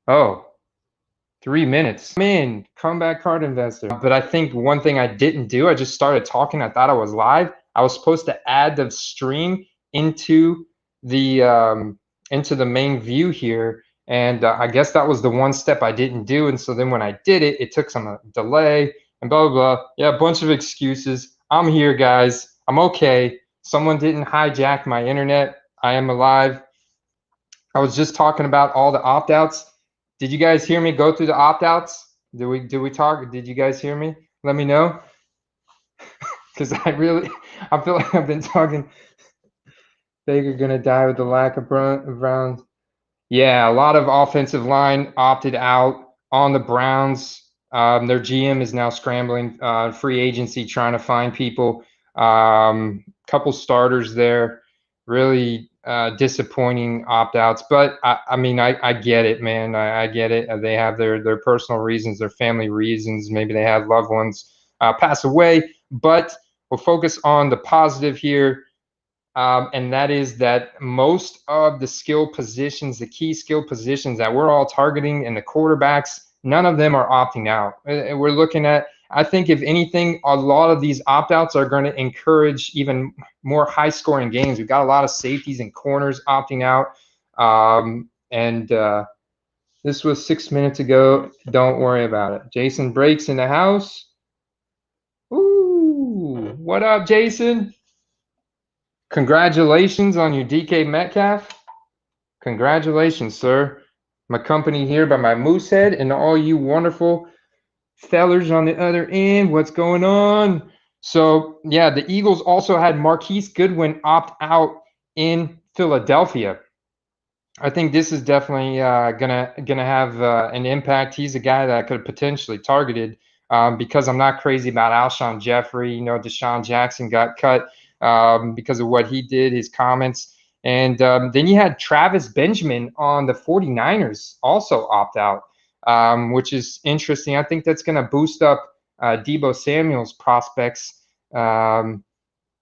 Oh, 3 minutes. I'm in. Comeback card investor. But I think one thing I didn't do, I just started talking. I thought I was live. I was supposed to add the stream into the main view here, and I guess that was the one step I didn't do. And so then when I did it, it took some delay and blah blah blah. Yeah, a bunch of excuses. I'm here, guys. I'm okay. Someone didn't hijack my internet. I am alive. I was just talking about all the opt-outs. Did you guys hear me go through the opt-outs? Did we talk? Did you guys hear me? Let me know. Because I feel like I've been talking. Baker gonna die with the lack of Browns. Yeah, a lot of offensive line opted out on the Browns. Their GM is now scrambling free agency, trying to find people. Couple starters there, really disappointing opt-outs. But I mean, I get it, man. I get it. They have their personal reasons, their family reasons. Maybe they have loved ones pass away. But we'll focus on the positive here. And that is that most of the skill positions, the key skill positions that we're all targeting and the quarterbacks, none of them are opting out. We're looking at, I think, if anything, a lot of these opt-outs are going to encourage even more high-scoring games. We've got a lot of safeties and corners opting out. And this was 6 minutes ago. Don't worry about it. Jason Breaks in the house. Ooh, what up, Jason? Congratulations on your DK Metcalf. Congratulations, sir. My company here by my Moosehead and all you wonderful fellers on the other end. What's going on? So, yeah, the Eagles also had Marquise Goodwin opt out in Philadelphia. I think this is definitely gonna have an impact. He's a guy that I could have potentially targeted because I'm not crazy about Alshon Jeffrey. You know, Deshaun Jackson got cut because of what he did, his comments. And then you had Travis Benjamin on the 49ers also opt out, which is interesting. I think that's going to boost up Deebo Samuel's prospects. No,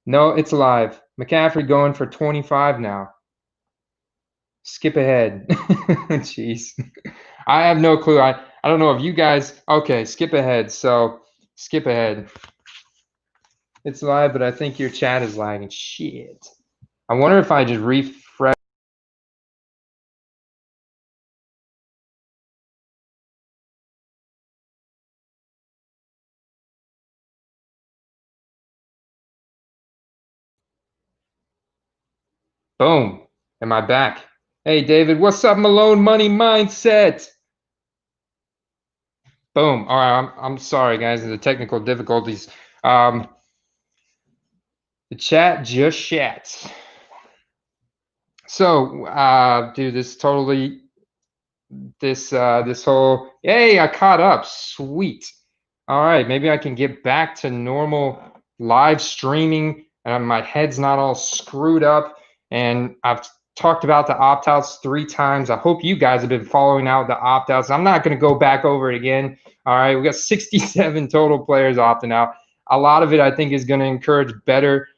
it's live. McCaffrey going for 25 now. Skip ahead. Jeez. I have no clue. I don't know if you guys. Okay, skip ahead. So skip ahead. It's live, but I think your chat is lagging. Shit. I wonder if I just refresh. Boom. Am I back? Hey, David. What's up, Malone Money Mindset? Boom. All right. I'm sorry, guys. The technical difficulties. The chat just chats. So, dude, this whole, hey, I caught up. Sweet. All right, maybe I can get back to normal live streaming. My head's not all screwed up. And I've talked about the opt-outs 3 times. I hope you guys have been following out the opt-outs. I'm not going to go back over it again. All right, we got 67 total players opting out. A lot of it, I think, is going to encourage better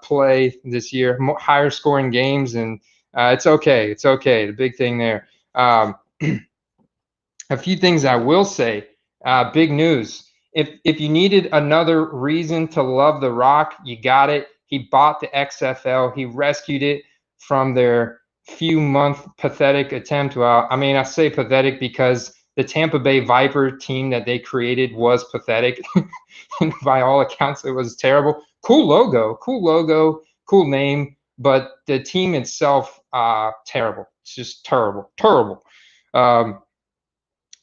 play this year, higher scoring games, and it's okay. It's okay. The big thing there. A few things I will say. Big news. If you needed another reason to love The Rock, you got it. He bought the XFL. He rescued it from their few-month pathetic attempt. Well, I mean, I say pathetic because the Tampa Bay Viper team that they created was pathetic. And by all accounts, it was terrible. Cool logo, cool name, but the team itself, terrible. It's just terrible. So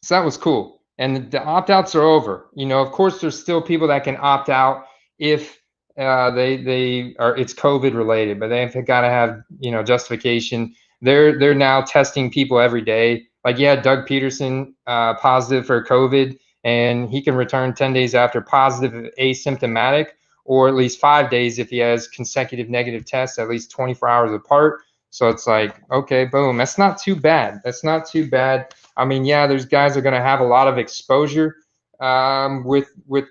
that was cool. And the opt-outs are over. You know, of course, there's still people that can opt out if they are, it's COVID related, but they've got to have, you know, justification. They're now testing people every day. Like, yeah, Doug Peterson positive for COVID, and he can return 10 days after positive, asymptomatic, or at least 5 days if he has consecutive negative tests, at least 24 hours apart. So it's like, okay, boom. That's not too bad. That's not too bad. I mean, yeah, there's guys that are going to have a lot of exposure with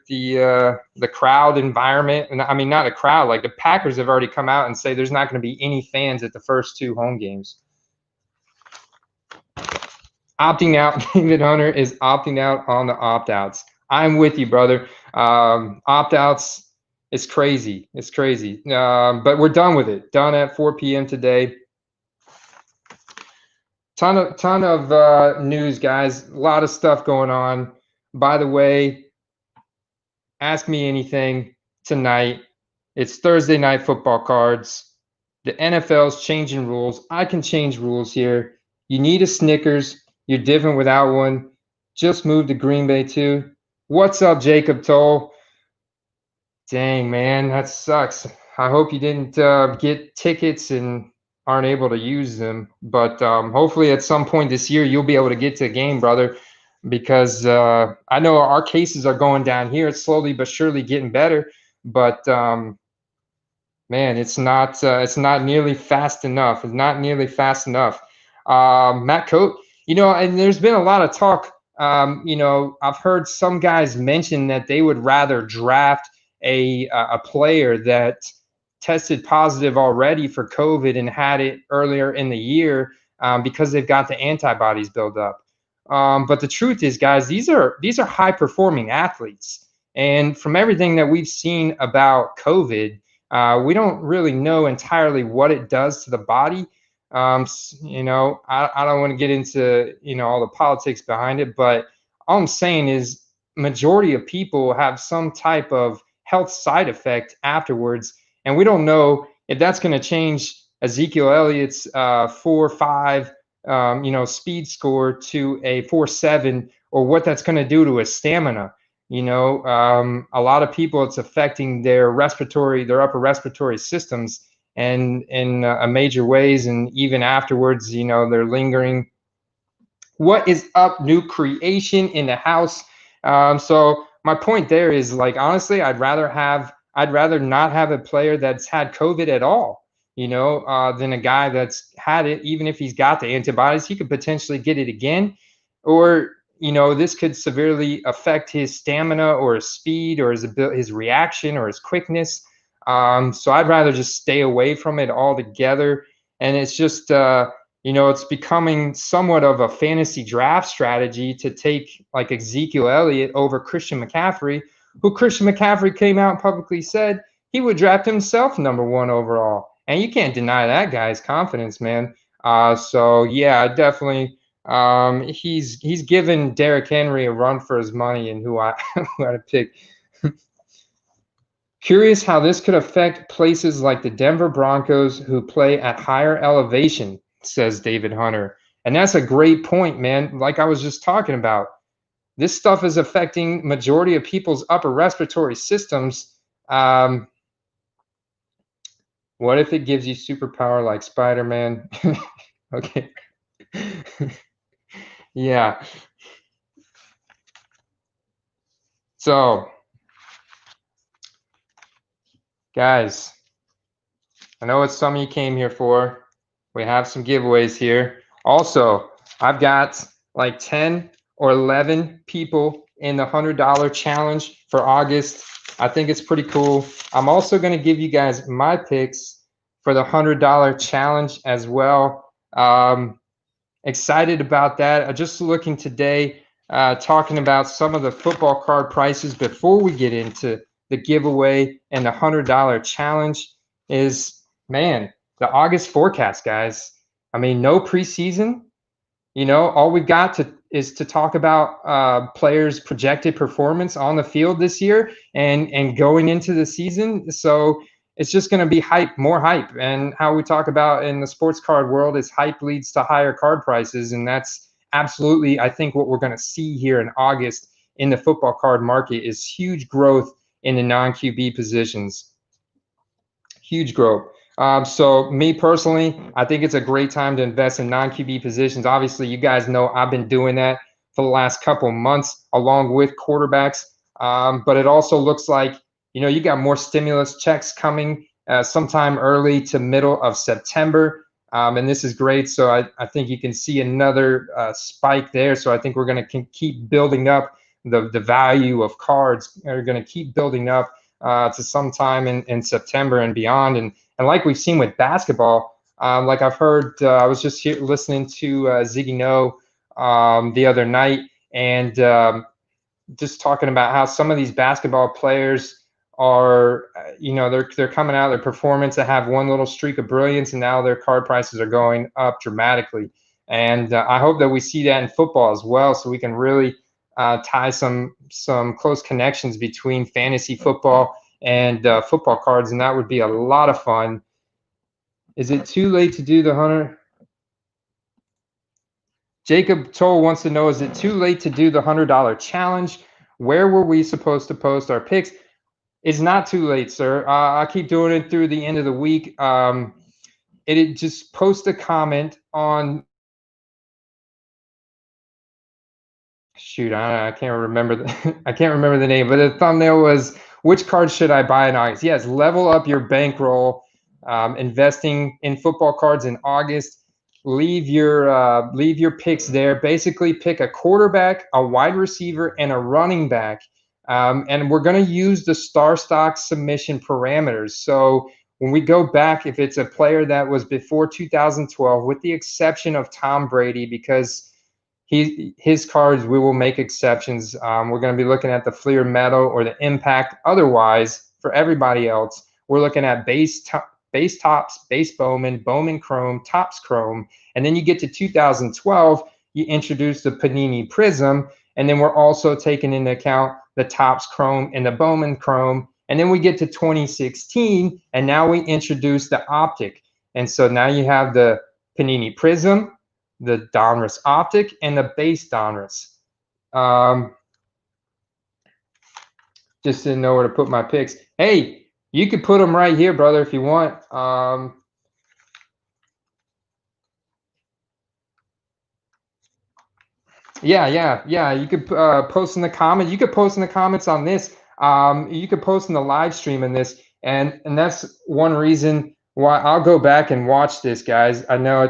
the crowd environment, and I mean, not a crowd. Like the Packers have already come out and say there's not going to be any fans at the first 2 home games. Opting out, David Hunter is opting out on the opt-outs. I'm with you, brother. Opt-outs, it's crazy. It's crazy. But we're done with it. Done at 4 p.m. today. Ton of news, guys. A lot of stuff going on. By the way, ask me anything tonight. It's Thursday night football cards. The NFL's changing rules. I can change rules here. You need a Snickers. You're different without one. Just moved to Green Bay too. What's up, Jacob Toll? Dang, man, that sucks. I hope you didn't get tickets and aren't able to use them. But hopefully at some point this year you'll be able to get to a game, brother, because I know our cases are going down here. It's slowly but surely getting better. But man, it's not nearly fast enough. It's not nearly fast enough. Matt Coat, and there's been a lot of talk. I've heard some guys mention that they would rather draft a player that tested positive already for COVID and had it earlier in the year because they've got the antibodies built up. But the truth is, guys, these are high performing athletes, and from everything that we've seen about COVID, we don't really know entirely what it does to the body. I don't want to get into all the politics behind it, but all I'm saying is majority of people have some type of health side effect afterwards, and we don't know if that's going to change Ezekiel Elliott's 4.5 speed score to a 4.7, or what that's going to do to his stamina. A lot of people, it's affecting their upper respiratory systems, and in major ways, and even afterwards, they're lingering. What is up, new creation in the house? So my point there is, like, honestly, I'd rather not have a player that's had COVID at all, than a guy that's had it. Even if he's got the antibodies, he could potentially get it again, or this could severely affect his stamina or his speed or his reaction or his quickness. So I'd rather just stay away from it altogether. And it's just, it's becoming somewhat of a fantasy draft strategy to take like Ezekiel Elliott over Christian McCaffrey, who Christian McCaffrey came out and publicly said he would draft himself #1 overall. And you can't deny that guy's confidence, man. So yeah, definitely. He's given Derrick Henry a run for his money, and who I pick. Curious how this could affect places like the Denver Broncos, who play at higher elevation, says David Hunter. And that's a great point, man. Like I was just talking about, this stuff is affecting majority of people's upper respiratory systems. What if it gives you superpower like Spider-Man? Okay. Yeah. So, guys, I know what some of you came here for. We have some giveaways here. Also, I've got like 10 or 11 people in the $100 challenge for August. I think it's pretty cool. I'm also going to give you guys my picks for the $100 challenge as well. Excited about that. I'm just looking today, talking about some of the football card prices before we get into the giveaway and the $100 challenge. Is, man, the August forecast, guys. I mean, no preseason. All we've got is to talk about players' projected performance on the field this year and going into the season. So it's just going to be hype, more hype. And how we talk about in the sports card world is hype leads to higher card prices. And that's absolutely, I think, what we're going to see here in August in the football card market is huge growth in the non-QB positions. Huge growth. So me personally, I think it's a great time to invest in non-QB positions. Obviously, you guys know I've been doing that for the last couple months along with quarterbacks. But it also looks like, you got more stimulus checks coming sometime early to middle of September. And this is great. So I think you can see another spike there. So I think we're going to keep building up the value of cards. Are going to keep building up to sometime in September and beyond. And like we've seen with basketball, like I've heard, I was just here listening to Ziggy No the other night, and just talking about how some of these basketball players are, they're coming out of their performance to have one little streak of brilliance, and now their card prices are going up dramatically. And I hope that we see that in football as well, so we can really tie some close connections between fantasy football and football cards, and that would be a lot of fun. Is it too late to do the 100? Jacob Toll wants to know, is it too late to do the $100 challenge? Where were we supposed to post our picks? It's not too late, sir. I'll keep doing it through the end of the week. It just post a comment on. Shoot, I can't remember I can't remember the name, but the thumbnail was, which card should I buy in August? Yes, level up your bankroll, investing in football cards in August. Leave your picks there. Basically, pick a quarterback, a wide receiver, and a running back. And we're going to use the Star Stock submission parameters. So when we go back, if it's a player that was before 2012, with the exception of Tom Brady, because his cards, we will make exceptions. We're going to be looking at the Fleer Metal or the Impact. Otherwise, for everybody else, we're looking at base Tops, base Bowman Chrome, Tops Chrome. And then you get to 2012, you introduce the Panini Prism. And then we're also taking into account the Tops Chrome and the Bowman Chrome. And then we get to 2016, and now we introduce the Optic. And so now you have the Panini Prism, the Donruss Optic, and the base Donruss. Just didn't know where to put my picks. Hey, you could put them right here, brother, if you want. Yeah. You could post in the comments. You could post in the comments on this. You could post in the live stream in this, and that's one reason why I'll go back and watch this, guys. I know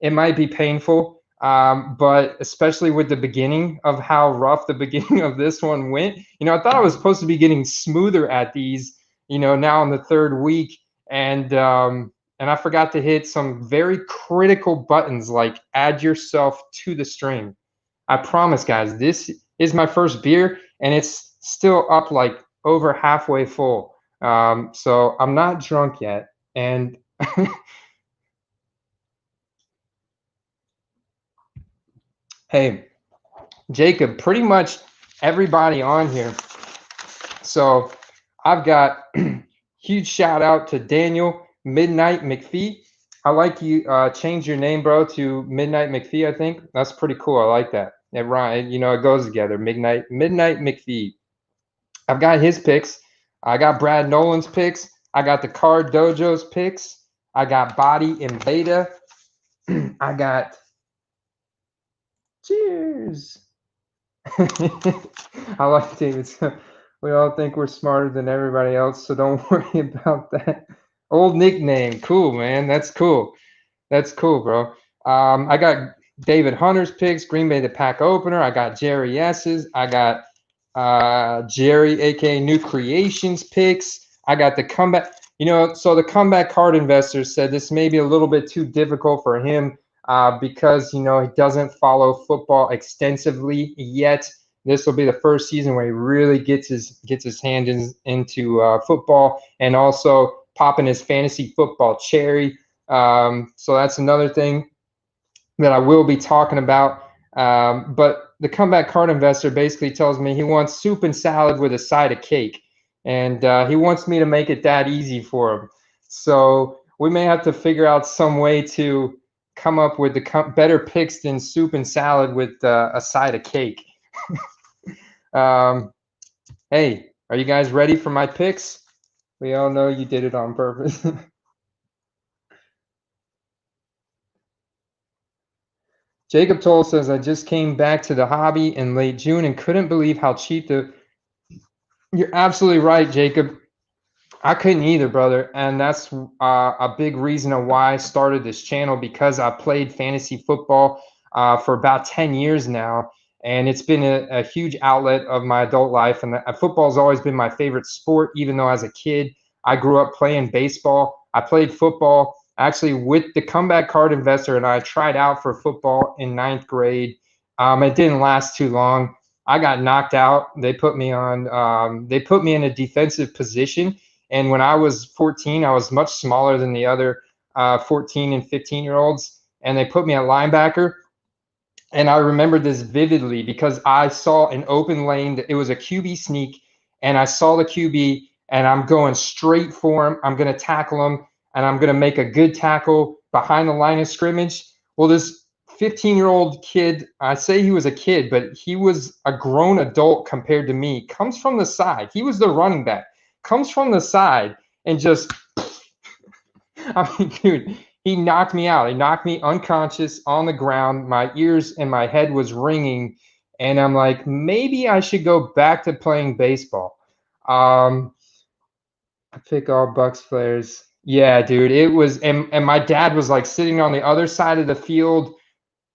it might be painful, but especially with the beginning of how rough the beginning of this one went. I thought I was supposed to be getting smoother at these, now in the third week, and I forgot to hit some very critical buttons like add yourself to the stream. I promise, guys, this is my first beer, and it's still up like over halfway full. So I'm not drunk yet, and hey, Jacob, pretty much everybody on here. So I've got huge shout out to Daniel Midnight McPhee. I like you change your name, bro, to Midnight McPhee. I think that's pretty cool. I like that. It rhymes, it goes together. Midnight McPhee. I've got his picks. I got Brad Nolan's picks. I got the Card Dojo's picks. I got Body and Beta. I got. Cheers. I like David. We all think we're smarter than everybody else, so don't worry about that. Old nickname. Cool, man. That's cool. That's cool, bro. I got David Hunter's picks, Green Bay the pack opener. I got Jerry S's. I got Jerry, aka New Creations picks. I got the comeback. So the comeback card investor said this may be a little bit too difficult for him because he doesn't follow football extensively yet. This will be the first season where he really gets his hand into football, and also popping his fantasy football cherry. So that's another thing that I will be talking about. But the comeback card investor basically tells me he wants soup and salad with a side of cake, and he wants me to make it that easy for him. So we may have to figure out some way to come up with the better picks than soup and salad with a side of cake. Hey, are you guys ready for my picks? We all know you did it on purpose. Jacob Toll says, I just came back to the hobby in late June and couldn't believe how cheap You're absolutely right, Jacob. I couldn't either, brother. And that's a big reason of why I started this channel, because I played fantasy football for about 10 years now. And it's been a huge outlet of my adult life. And football has always been my favorite sport, even though as a kid, I grew up playing baseball. I played football actually with the Comeback Card Investor, and I tried out for football in ninth grade. It didn't last too long. I got knocked out. They put me on. They put me in a defensive position, and when I was 14, I was much smaller than the other 14 and 15-year-olds, and they put me at linebacker. And I remember this vividly because I saw an open lane. It was a QB sneak, and I saw the QB, and I'm going straight for him. I'm going to tackle him, and I'm going to make a good tackle behind the line of scrimmage. Well, this 15-year-old kid, I say he was a kid, but he was a grown adult compared to me, comes from the side. He was the running back, comes from the side, and just I mean, dude, he knocked me out. He knocked me unconscious on the ground. My ears and my head was ringing. And I'm like, maybe I should go back to playing baseball. I pick all Bucks players. Yeah, dude, it was, and my dad was like sitting on the other side of the field,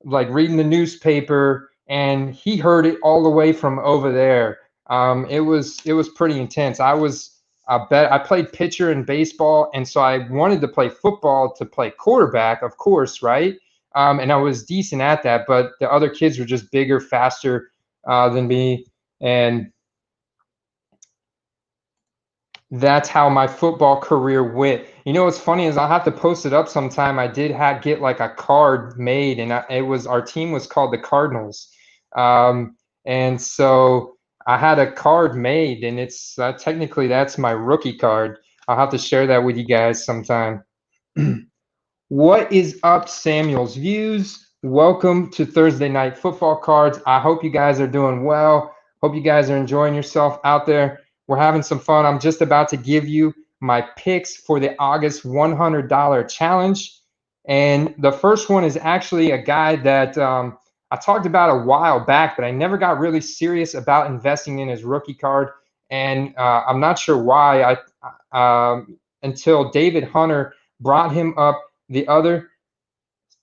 like reading the newspaper, and he heard it all the way from over there. It was pretty intense. I played pitcher in baseball, and so I wanted to play football to play quarterback, of course, right? And I was decent at that, but the other kids were just bigger, faster than me, and that's how my football career went. You know what's funny is I'll have to post it up sometime. I did get like a card made, and it was our team was called the Cardinals, and so I had a card made, and it's technically that's my rookie card. I'll have to share that with you guys sometime. What is up, Samuel's Views? Welcome to Thursday Night Football Cards. I hope you guys are doing well. Hope you guys are enjoying yourself out there. We're having some fun. I'm just about to give you my picks for the August $100 challenge. And the first one is actually a guy that I talked about a while back, but I never got really serious about investing in his rookie card. And I'm not sure why until David Hunter brought him up. The other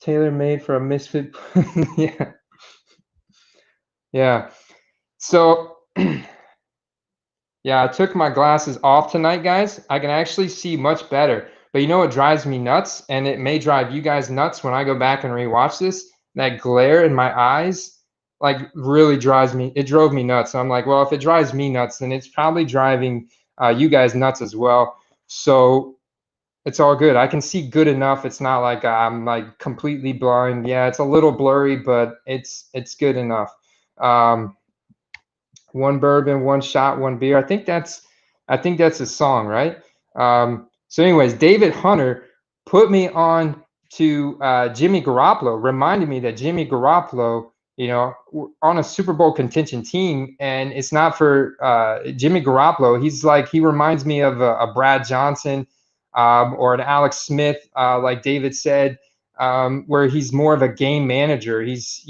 tailor-made for a misfit. Yeah. Yeah. So yeah, I took my glasses off tonight, guys. I can actually see much better. But you know what drives me nuts? And it may drive you guys nuts when I go back and rewatch this. That glare in my eyes, like really drives me. It drove me nuts. So I'm like, well, if it drives me nuts, then it's probably driving you guys nuts as well. So it's all good. I can see good enough. It's not like I'm like completely blind. Yeah, it's a little blurry, but it's good enough. One bourbon, one shot, one beer. I think that's a song, right? So anyways, David Hunter put me on to Jimmy Garoppolo, reminded me that Jimmy Garoppolo, you know, on a Super Bowl contention team, and it's not for Jimmy Garoppolo. He reminds me of a Brad Johnson or an Alex Smith, like David said, where he's more of a game manager. His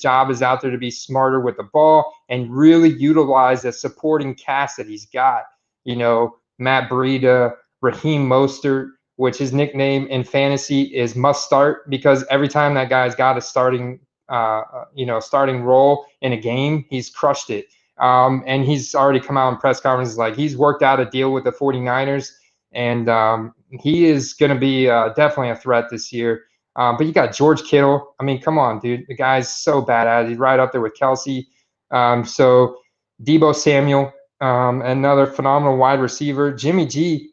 job is out there to be smarter with the ball and really utilize the supporting cast that he's got. You know, Matt Breida, Raheem Mostert, which his nickname in fantasy is Must Start, because every time that guy's got a starting role in a game, he's crushed it. And he's already come out in press conferences like he's worked out a deal with the 49ers, and he is going to be definitely a threat this year. But you got George Kittle. I mean, come on, dude. The guy's so badass. He's right up there with Kelsey. So Deebo Samuel, another phenomenal wide receiver. Jimmy G.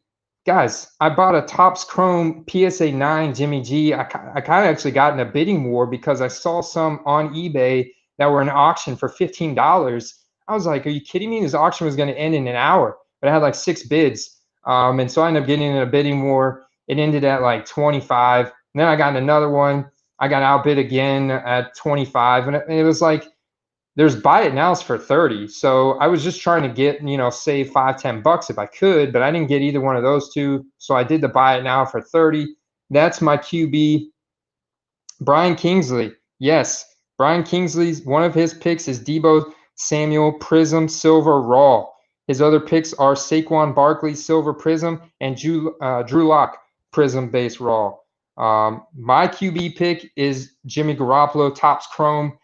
Guys, I bought a Topps Chrome PSA 9 Jimmy G. I kind of actually got in a bidding war because I saw some on eBay that were in auction for $15. I was like, are you kidding me? This auction was going to end in an hour, but I had like 6 bids. And so I ended up getting in a bidding war. It ended at like 25. And then I got in another one. I got outbid again at 25. And it was like, there's buy it nows for 30. So I was just trying to get, save $5-10 if I could, but I didn't get either one of those two. So I did the buy it now for 30. That's my QB. Brian Kingsley. Yes, Brian Kingsley's one of his picks is Deebo Samuel Prism Silver Raw. His other picks are Saquon Barkley Silver Prism and Drew Lock Prism Base Raw. My QB pick is Jimmy Garoppolo Topps Chrome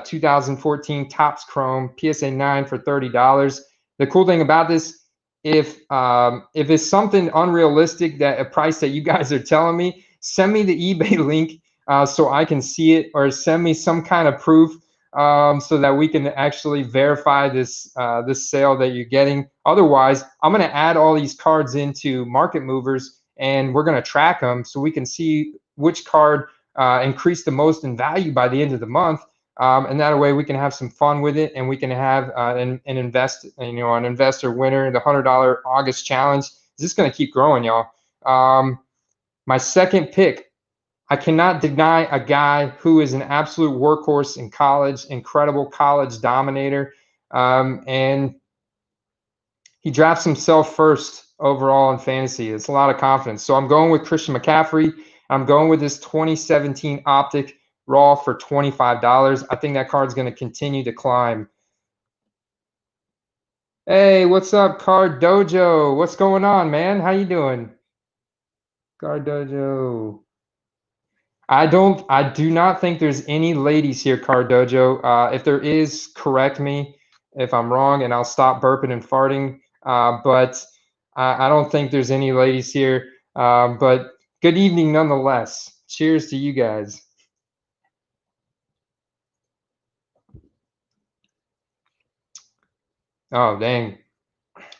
2014 Topps Chrome PSA 9 for $30. The cool thing about this, if it's something unrealistic, that a price that you guys are telling me, send me the eBay link so I can see it, or send me some kind of proof so that we can actually verify this this sale that you're getting. Otherwise, I'm going to add all these cards into Market Movers, and we're going to track them so we can see which card increased the most in value by the end of the month. And that way we can have some fun with it, and we can have an investor winner, the $100 August challenge. This is going to keep growing, y'all. My second pick, I cannot deny a guy who is an absolute workhorse in college, incredible college dominator, and he drafts himself first overall in fantasy. It's a lot of confidence. So I'm going with Christian McCaffrey. I'm going with this 2017 Optic Raw for $25. I think that card's going to continue to climb. Hey, what's up, Card Dojo? What's going on, man? How you doing? Card Dojo. I do not think there's any ladies here, Card Dojo. If there is, correct me if I'm wrong, and I'll stop burping and farting. But I don't think there's any ladies here. But good evening nonetheless. Cheers to you guys. Oh, dang.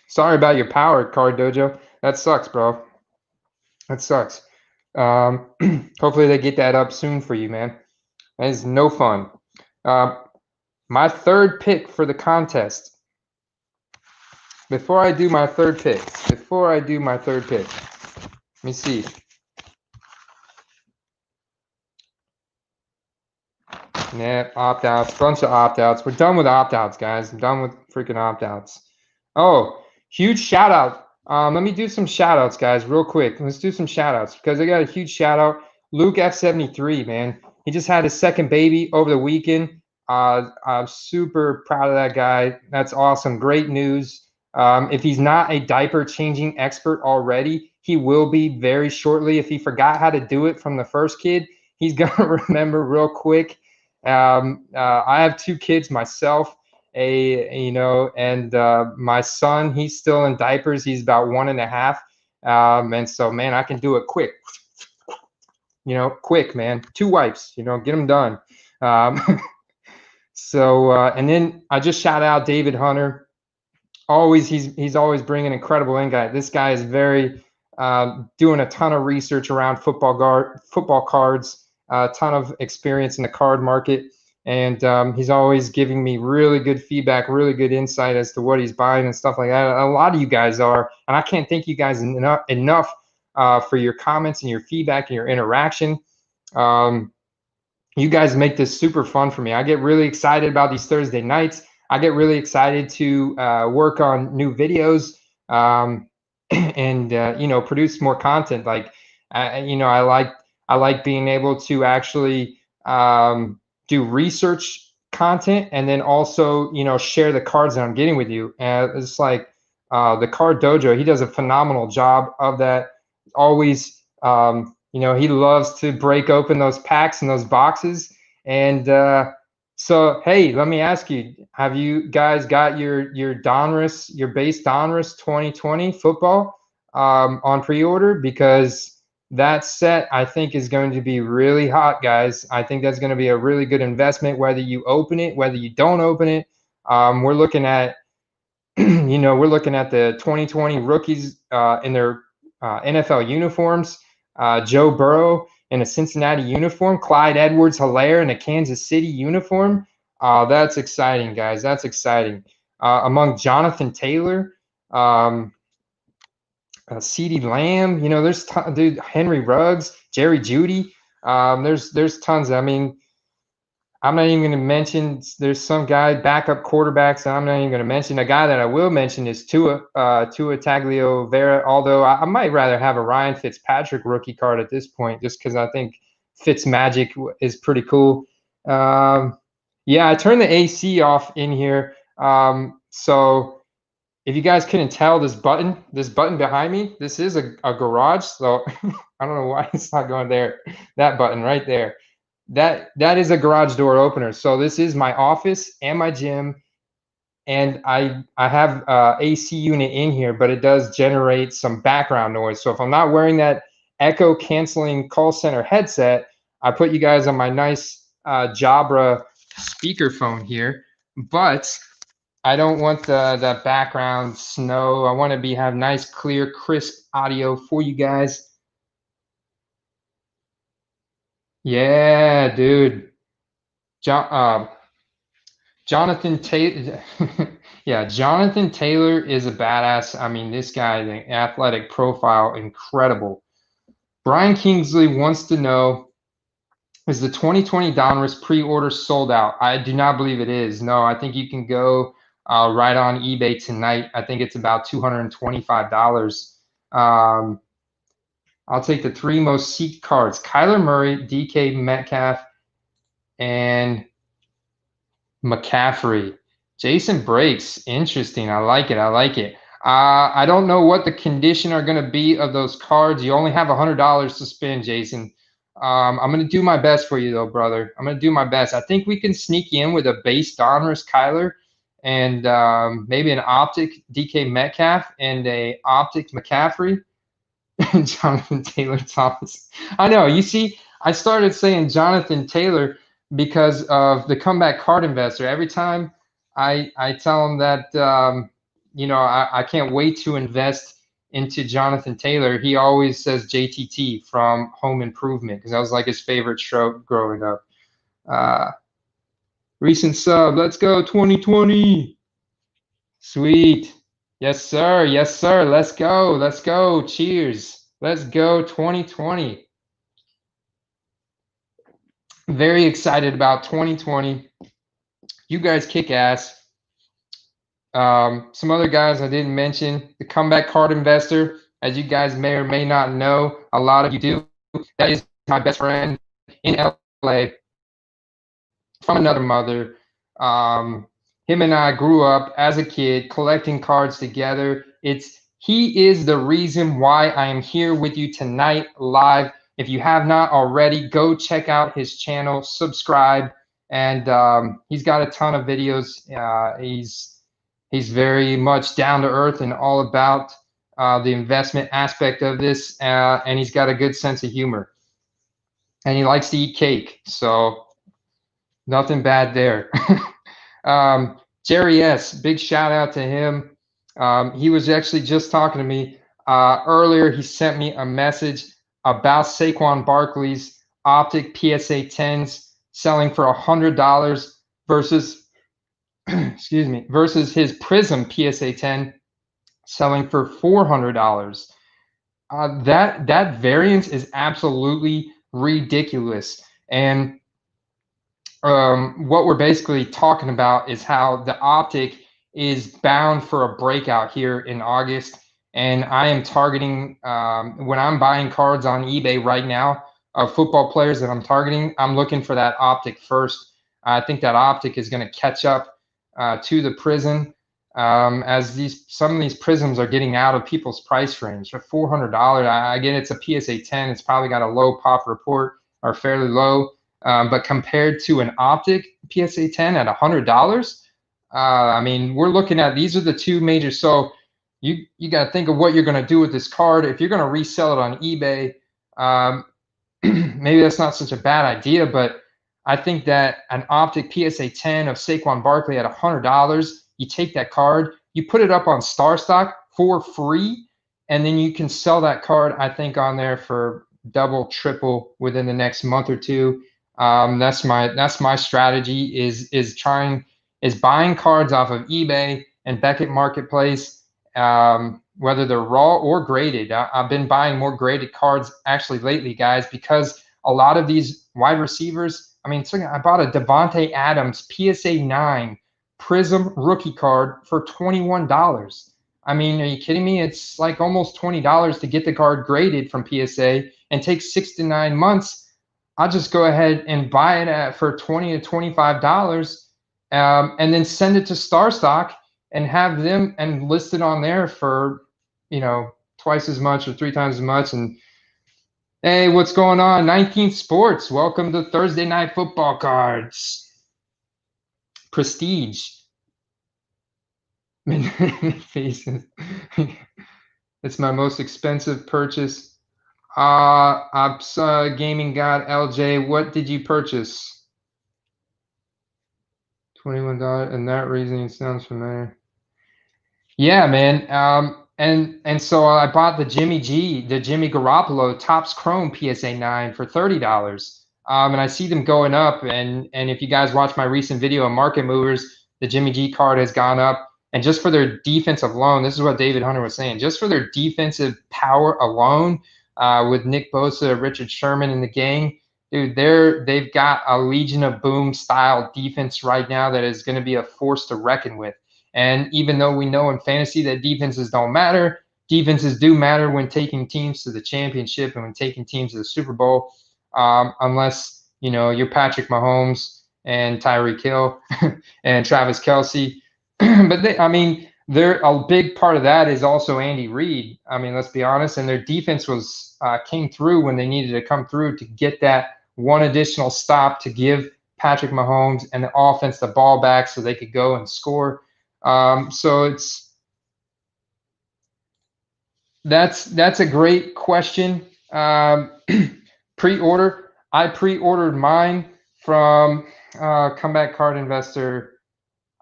Sorry about your power, Card Dojo. That sucks, bro. That sucks. Hopefully they get that up soon for you, man. That is no fun. My third pick for the contest. Before I do my third pick, let me see. Yeah, opt-outs, bunch of opt-outs. We're done with opt-outs, guys. I'm done with freaking opt-outs. Oh, huge shout out. Let me do some shout outs, guys, real quick. Let's do some shout outs because I got a huge shout out. Luke F73, man. He just had his second baby over the weekend. I'm super proud of that guy. That's awesome. Great news. If he's not a diaper changing expert already, he will be very shortly. If he forgot how to do it from the first kid, he's going to remember real quick. I have two kids myself, and my son, he's still in diapers. He's about 1.5. And so, man, I can do it quick, quick, man, 2 wipes, get them done. And then I just shout out David Hunter. He's always bringing incredible insight. This guy is very doing a ton of research around football cards, a ton of experience in the card market, and he's always giving me really good feedback, really good insight as to what he's buying and stuff like that. A lot of you guys are, and I can't thank you guys enough for your comments and your feedback and your interaction. You guys make this super fun for me. I get really excited about these Thursday nights. I get really excited to work on new videos and produce more content. Like, I like being able to actually do research content and then also, share the cards that I'm getting with you. And it's like the Card Dojo, he does a phenomenal job of that. Always, he loves to break open those packs and those boxes. And so, hey, let me ask you, have you guys got your Donruss, your base Donruss 2020 football on pre-order? Because that set, I think, is going to be really hot, guys. I think that's going to be a really good investment, whether you open it, whether you don't open it. We're looking at, we're looking at the 2020 rookies in their NFL uniforms. Joe Burrow in a Cincinnati uniform, Clyde Edwards-Helaire in a Kansas City uniform. That's exciting, guys. That's exciting. Among Jonathan Taylor, CeeDee Lamb, there's dude, Henry Ruggs, Jerry Jeudy. There's tons. I mean, I'm not even going to mention. There's some guy, backup quarterbacks, I'm not even going to mention. A guy that I will mention is Tua Tagovailoa. Although I might rather have a Ryan Fitzpatrick rookie card at this point, just because I think Fitzmagic is pretty cool. Yeah, I turned the AC off in here. So if you guys couldn't tell, this button behind me, this is a garage. So I don't know why it's not going there. That button right there. That is a garage door opener. So this is my office and my gym, and I have AC unit in here, but it does generate some background noise. So if I'm not wearing that echo canceling call center headset. I put you guys on my nice Jabra speakerphone here, but I don't want the background snow. I want to have nice, clear, crisp audio for you guys. Yeah, dude. Jonathan Taylor. Yeah, Jonathan Taylor is a badass. I mean, this guy, the athletic profile, incredible. Brian Kingsley wants to know, is the 2020 Donruss pre-order sold out? I do not believe it is. No, I think you can go right on eBay tonight. I think it's about $225. I'll take the 3 most seeked cards: Kyler Murray, DK Metcalf, and McCaffrey. Jason Breaks. Interesting. I like it. I like it. I don't know what the condition are going to be of those cards. You only have $100 to spend, Jason. I'm going to do my best for you, though, brother. I'm going to do my best. I think we can sneak in with a base Donruss Kyler and maybe an optic DK Metcalf and a optic McCaffrey. Jonathan Taylor Thomas. I know. You see, I started saying Jonathan Taylor because of the comeback card investor. Every time I tell him that I can't wait to invest into Jonathan Taylor, he always says JTT from Home Improvement because that was like his favorite show growing up. Recent sub, let's go 2020. Sweet. Yes, sir. Yes, sir. Let's go. Let's go. Cheers. Let's go 2020. Very excited about 2020. You guys kick ass. Some other guys I didn't mention, the comeback card investor, as you guys may or may not know, a lot of you do. That is my best friend in LA from another mother. Him and I grew up as a kid collecting cards together. He is the reason why I am here with you tonight live. If you have not already, go check out his channel, subscribe, and he's got a ton of videos. He's very much down to earth and all about the investment aspect of this, and he's got a good sense of humor. And he likes to eat cake, so nothing bad there. Jerry S., big shout out to him. He was actually just talking to me earlier. He sent me a message about Saquon Barkley's optic PSA 10s selling for $100 versus, excuse me, versus his Prism PSA 10 selling for $400. That variance is absolutely ridiculous. And what we're basically talking about is how the optic is bound for a breakout here in August. And I am targeting, when I'm buying cards on eBay right now of football players that I'm targeting, I'm looking for that optic first. I think that optic is going to catch up to the Prism as some of these Prisms are getting out of people's price range. For $400, again, it's a PSA 10. It's probably got a low pop report or fairly low. But compared to an optic PSA 10 at $100, I mean, we're looking at, these are the two major. So you got to think of what you're going to do with this card. If you're going to resell it on eBay, maybe that's not such a bad idea, but I think that an optic PSA 10 of Saquon Barkley at $100, you take that card, you put it up on StarStock for free, and then you can sell that card, I think, on there for double, triple within the next month or two. That's my strategy is buying cards off of eBay and Beckett Marketplace, whether they're raw or graded. I've been buying more graded cards actually lately, guys, because a lot of these wide receivers, I mean, I bought a Devontae Adams PSA 9 Prism rookie card for $21. I mean, are you kidding me? It's like almost $20 to get the card graded from PSA and takes 6 to 9 months. I'll just go ahead and buy it for $20 to $25, and then send it to StarStock and have them and list it on there for, twice as much or 3 times as much. And hey, what's going on? 19th Sports, welcome to Thursday Night Football Cards. Prestige. It's my most expensive purchase. Gaming God LJ, what did you purchase? $21, and that reasoning sounds familiar. Yeah, man. And so I bought the Jimmy Garoppolo Topps Chrome PSA 9 for $30. And I see them going up. And if you guys watch my recent video on Market Movers, the Jimmy G card has gone up. And just for their defense alone, this is what David Hunter was saying. Just for their defensive power alone, with Nick Bosa, Richard Sherman, and the gang, dude, they've got a Legion of Boom style defense right now that is going to be a force to reckon with. And even though we know in fantasy that defenses don't matter, defenses do matter when taking teams to the championship and when taking teams to the Super Bowl, unless you're Patrick Mahomes and Tyreek Hill and Travis Kelce. But they're a big part of that is also Andy Reid. I mean, let's be honest, and their defense was came through when they needed to come through to get that one additional stop to give Patrick Mahomes and the offense the ball back so they could go and score. So that's a great question. Pre-order. I pre-ordered mine from Comeback Card Investor.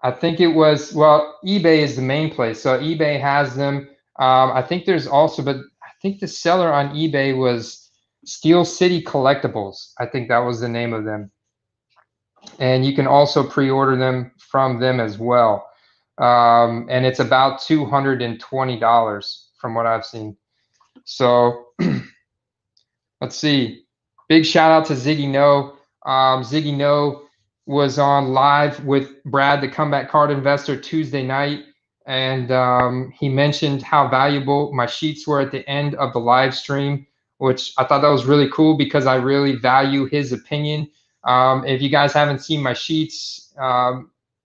I think it was, well, eBay is the main place. So eBay has them. I think there's also, but I think the seller on eBay was Steel City Collectibles. I think that was the name of them. And you can also pre-order them from them as well. And it's about $220 from what I've seen. So let's see. Big shout out to Ziggy No. Ziggy No was on live with Brad, the Comeback Card Investor, Tuesday night. And he mentioned how valuable my sheets were at the end of the live stream, which I thought that was really cool because I really value his opinion. If you guys haven't seen my sheets,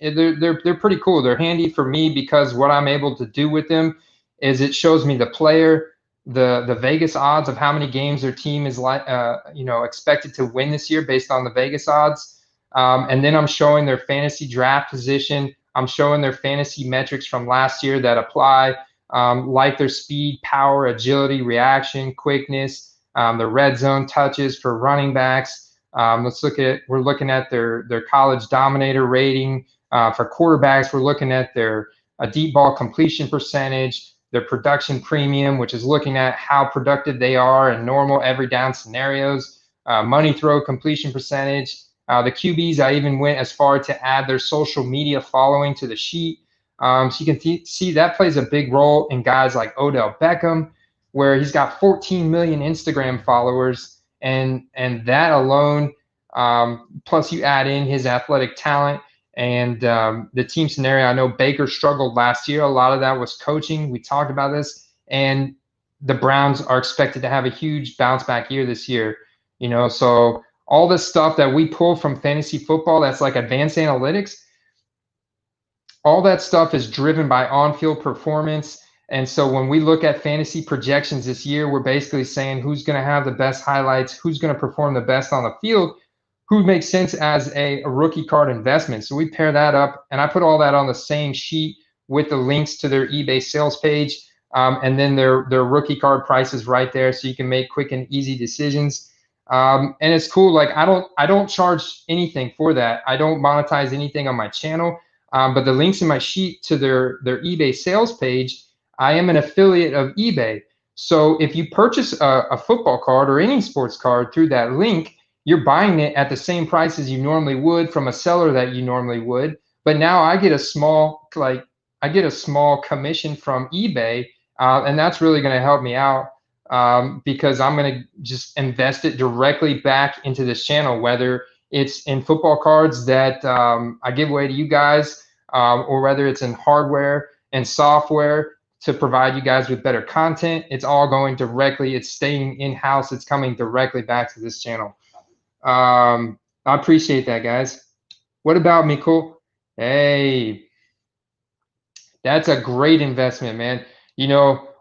they're pretty cool. They're handy for me because what I'm able to do with them is it shows me the player, the Vegas odds of how many games their team is expected to win this year based on the Vegas odds. And then I'm showing their fantasy draft position. I'm showing their fantasy metrics from last year that apply, like their speed, power, agility, reaction, quickness, the red zone touches for running backs. We're looking at their college dominator rating. For quarterbacks, we're looking at their deep ball completion percentage, their production premium, which is looking at how productive they are in normal every down scenarios, money throw completion percentage. The QBs, I even went as far to add their social media following to the sheet. So you can see that plays a big role in guys like Odell Beckham, where he's got 14 million Instagram followers. And that alone, plus you add in his athletic talent and the team scenario. I know Baker struggled last year. A lot of that was coaching. We talked about this. And the Browns are expected to have a huge bounce back year this year. So all this stuff that we pull from fantasy football, that's like advanced analytics, all that stuff is driven by on-field performance. And so when we look at fantasy projections this year, we're basically saying who's going to have the best highlights, who's going to perform the best on the field, who makes sense as a rookie card investment. So we pair that up, and I put all that on the same sheet with the links to their eBay sales page, and then their rookie card prices right there, so you can make quick and easy decisions. And it's cool. Like I don't charge anything for that. I don't monetize anything on my channel. But the links in my sheet to their eBay sales page, I am an affiliate of eBay. So if you purchase a football card or any sports card through that link, you're buying it at the same price as you normally would from a seller that you normally would. But now I get a small commission from eBay, and that's really going to help me out. Because I'm going to just invest it directly back into this channel, whether it's in football cards that I give away to you guys, or whether it's in hardware and software to provide you guys with better content. It's all going directly. It's staying in-house. It's coming directly back to this channel. I appreciate that, guys. What about Mikul? Hey, that's a great investment, man.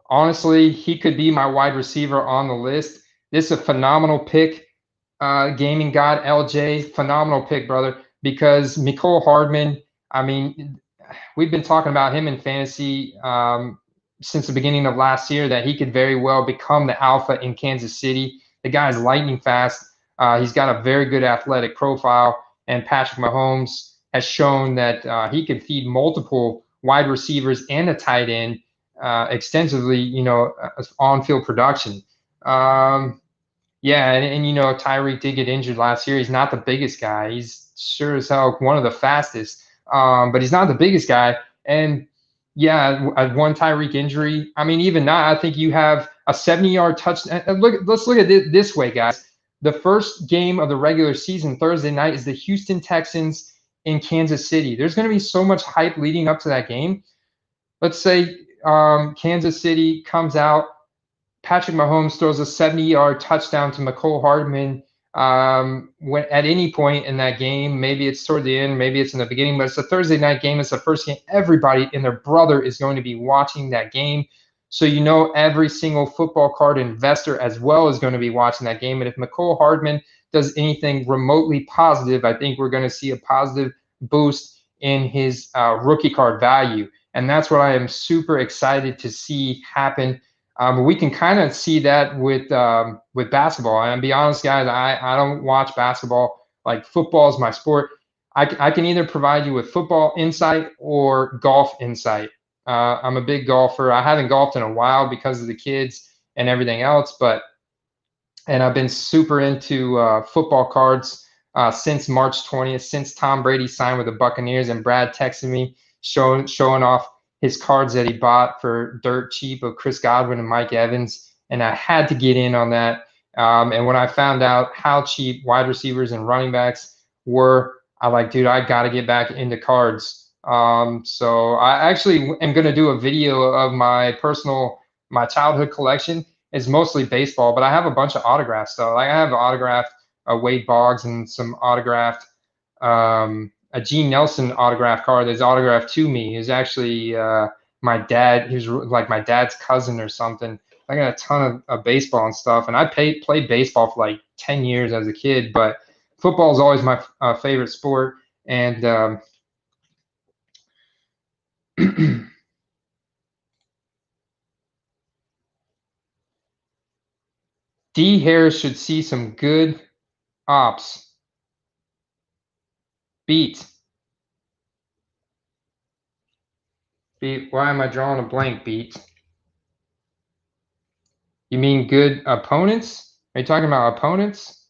Honestly, he could be my wide receiver on the list. This is a phenomenal pick, Gaming God LJ. Phenomenal pick, brother, because Mecole Hardman, I mean, we've been talking about him in fantasy since the beginning of last year that he could very well become the alpha in Kansas City. The guy's lightning fast. He's got a very good athletic profile, and Patrick Mahomes has shown that he can feed multiple wide receivers and a tight end extensively, on-field production. Yeah, and Tyreek did get injured last year. He's not the biggest guy. He's sure as hell one of the fastest, but he's not the biggest guy. And yeah, one Tyreek injury. I mean, even now, I think you have a 70-yard touchdown. Let's look at it this way, guys. The first game of the regular season, Thursday night, is the Houston Texans in Kansas City. There's going to be so much hype leading up to that game. Let's say Kansas City comes out. Patrick Mahomes throws a 70-yard touchdown to Mecole Hardman at any point in that game. Maybe it's toward the end, maybe it's in the beginning, but it's a Thursday night game. It's the first game. Everybody and their brother is going to be watching that game. So every single football card investor as well is going to be watching that game. And if Mecole Hardman does anything remotely positive, I think we're going to see a positive boost in his rookie card value. And that's what I am super excited to see happen. We can kind of see that with basketball. And to be honest, guys, I don't watch basketball. Like, football is my sport. I can either provide you with football insight or golf insight. I'm a big golfer. I haven't golfed in a while because of the kids and everything else, and I've been super into football cards since March 20th, since Tom Brady signed with the Buccaneers, and Brad texted me showing off his cards that he bought for dirt cheap of Chris Godwin and Mike Evans, and I had to get in on that. And when I found out how cheap wide receivers and running backs were, I like, dude, I got to get back into cards. So I actually am going to do a video of my childhood collection. It's mostly baseball, but I have a bunch of autographs. So like, I have autographed Wade Boggs and some autographed a Gene Nelson autograph card that's autographed to me. Is actually my dad. He was like my dad's cousin or something. I got a ton of baseball and stuff, and I played baseball for like 10 years as a kid, but football is always my favorite sport. And D. Harris should see some good ops. Beat. Why am I drawing a blank, Beat? You mean good opponents? Are you talking about opponents?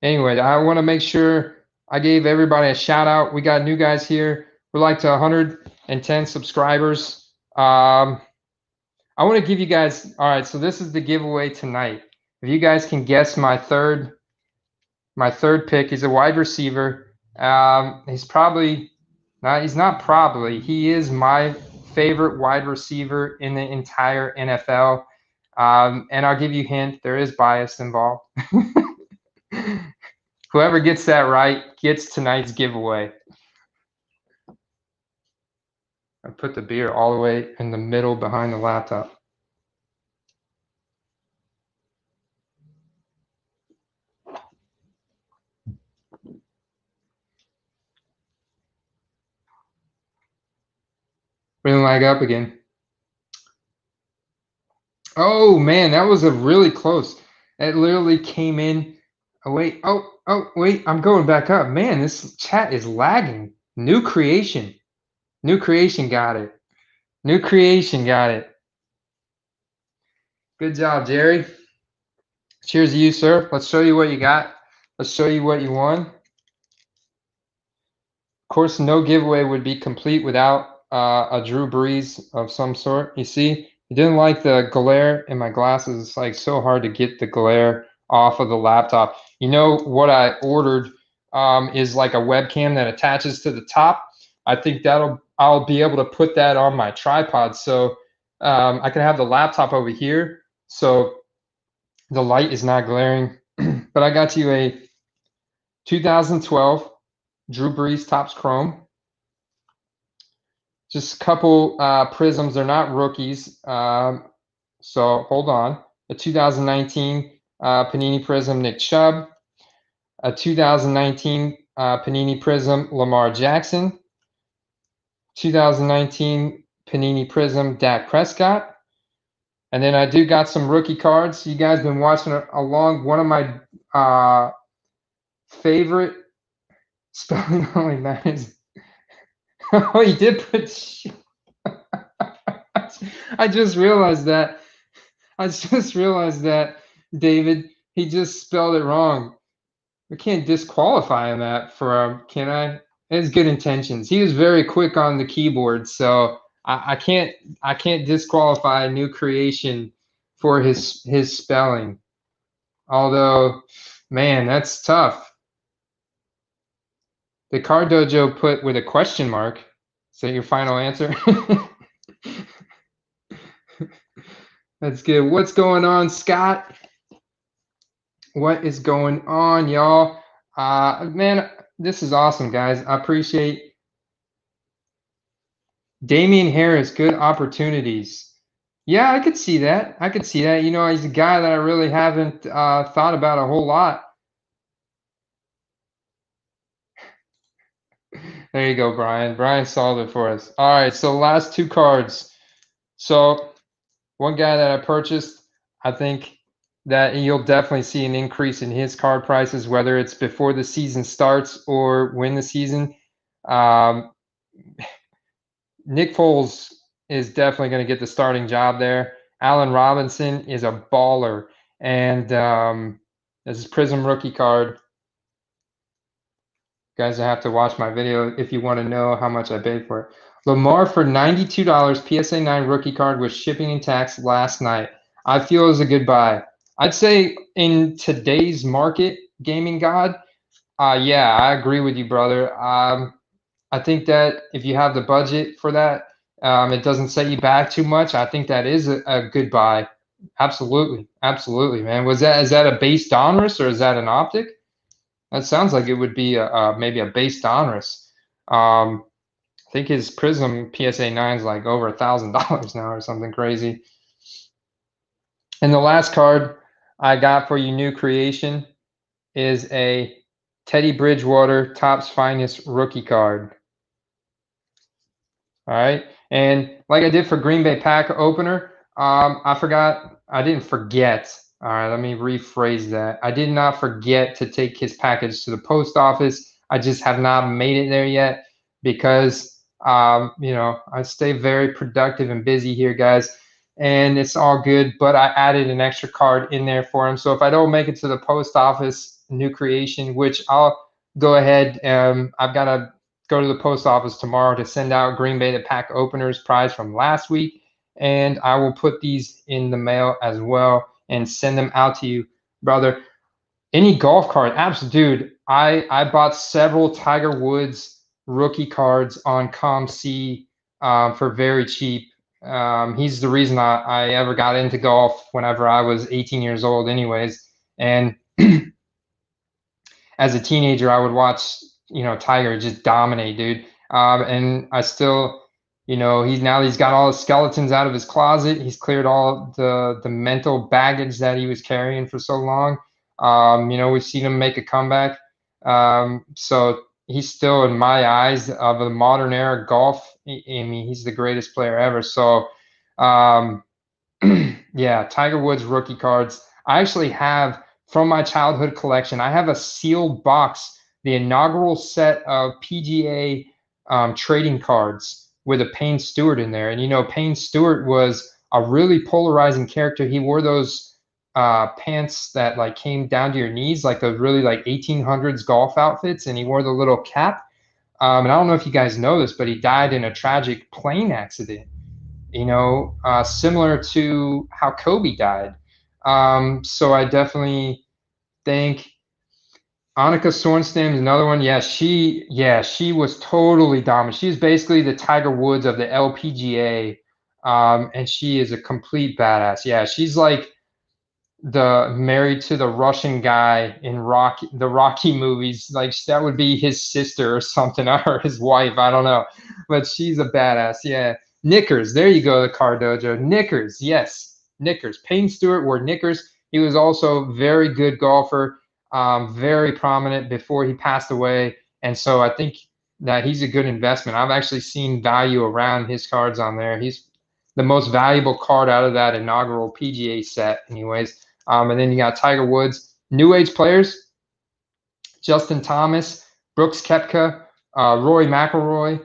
Anyway, I want to make sure I gave everybody a shout out. We got new guys here. We're like to 110 subscribers. I want to give you guys, all right, so this is the giveaway tonight. If you guys can guess my third pick, is a wide receiver. He's not probably, he is my favorite wide receiver in the entire NFL. And I'll give you a hint, there is bias involved. Whoever gets that right gets tonight's giveaway. I put the beer all the way in the middle behind the laptop. We didn't lag up again. Oh man, that was a really close. It literally came in. Oh wait, wait, I'm going back up. Man, this chat is lagging. New creation got it. New creation got it. Good job, Jerry. Cheers to you, sir. Let's show you what you got. Let's show you what you won. Of course, no giveaway would be complete without a Drew Brees of some sort. You see, I didn't like the glare in my glasses. It's like so hard to get the glare off of the laptop. You know what I ordered is like a webcam that attaches to the top. I think I'll be able to put that on my tripod, so I can have the laptop over here, so the light is not glaring. But I got you a 2012 Drew Brees Topps Chrome. Just a couple prisms. They're not rookies. So hold on. A 2019 Panini Prism Nick Chubb. A 2019 Panini Prism Lamar Jackson. 2019 Panini Prism Dak Prescott. And then I do got some rookie cards. You guys been watching along. One of my favorite spelling only matters. Oh, he did put. I just realized that. I just realized that, David. He just spelled it wrong. We can't disqualify him that for can I? His good intentions. He was very quick on the keyboard, so I can't disqualify New Creation for his spelling. Although, man, that's tough. The Card Dojo put with a question mark. Is that your final answer? That's good. What's going on, Scott? What is going on, y'all? Man, this is awesome, guys. I appreciate Damian Harris, good opportunities. Yeah, I could see that. I could see that. You know, he's a guy that I really haven't thought about a whole lot. There you go, Brian. Brian solved it for us. All right, so last two cards. So one guy that I purchased, I think that you'll definitely see an increase in his card prices, whether it's before the season starts or when the season. Nick Foles is definitely going to get the starting job there. Allen Robinson is a baller. And this is Prism rookie card. You guys have to watch my video if you want to know how much I paid for it. Lamar for $92, PSA 9 rookie card with shipping and tax last night. I feel it was a good buy. I'd say in today's market, gaming god, yeah, I agree with you, brother. I think that if you have the budget for that, it doesn't set you back too much. I think that is a good buy. Absolutely, absolutely, man. Is that a base Donruss or is that an optic? That sounds like it would be maybe a base Donruss. I think his Prism PSA 9 is like over $1,000 now or something crazy. And the last card I got for you, New Creation, is a Teddy Bridgewater Topps Finest rookie card. All right. And like I did for Green Bay Pack opener, I didn't forget. All right, let me rephrase that. I did not forget to take his package to the post office. I just have not made it there yet because, you know, I stay very productive and busy here, guys, and it's all good. But I added an extra card in there for him. So if I don't make it to the post office, New Creation, which I'll go ahead, I've got to go to the post office tomorrow to send out Green Bay the Pack openers prize from last week, and I will put these in the mail as well and send them out to you, brother. Any golf card, absolutely, dude. I bought several Tiger Woods rookie cards on ComC for very cheap. He's the reason I ever got into golf whenever I was 18 years old, anyways. And as a teenager, I would watch, you know, Tiger just dominate, dude. And I still, you know, he's got all the skeletons out of his closet. He's cleared all the mental baggage that he was carrying for so long. You know, we've seen him make a comeback. So he's still, in my eyes, of the modern era golf. I mean, he's the greatest player ever. So, yeah, Tiger Woods rookie cards. I actually have, from my childhood collection, I have a sealed box, the inaugural set of PGA trading cards with a Payne Stewart in there. And, you know, Payne Stewart was a really polarizing character. He wore those pants that like came down to your knees, like the really like 1800s golf outfits. And he wore the little cap. And I don't know if you guys know this, but he died in a tragic plane accident, you know, similar to how Kobe died. So I definitely think Annika Sorenstam is another one. Yeah, she was totally dominant. She's basically the Tiger Woods of the LPGA, and she is a complete badass. Yeah, she's like the married to the Russian guy in the Rocky movies. Like that would be his sister or something, or his wife. I don't know, but she's a badass. Yeah, knickers. There you go, the Car Dojo. Knickers. Yes, knickers. Payne Stewart wore knickers. He was also very good golfer, very prominent before he passed away. And so I think that he's a good investment. I've actually seen value around his cards on there. He's the most valuable card out of that inaugural PGA set, anyways. And then you got Tiger Woods, new age players, Justin Thomas, Brooks Koepka, Rory McIlroy.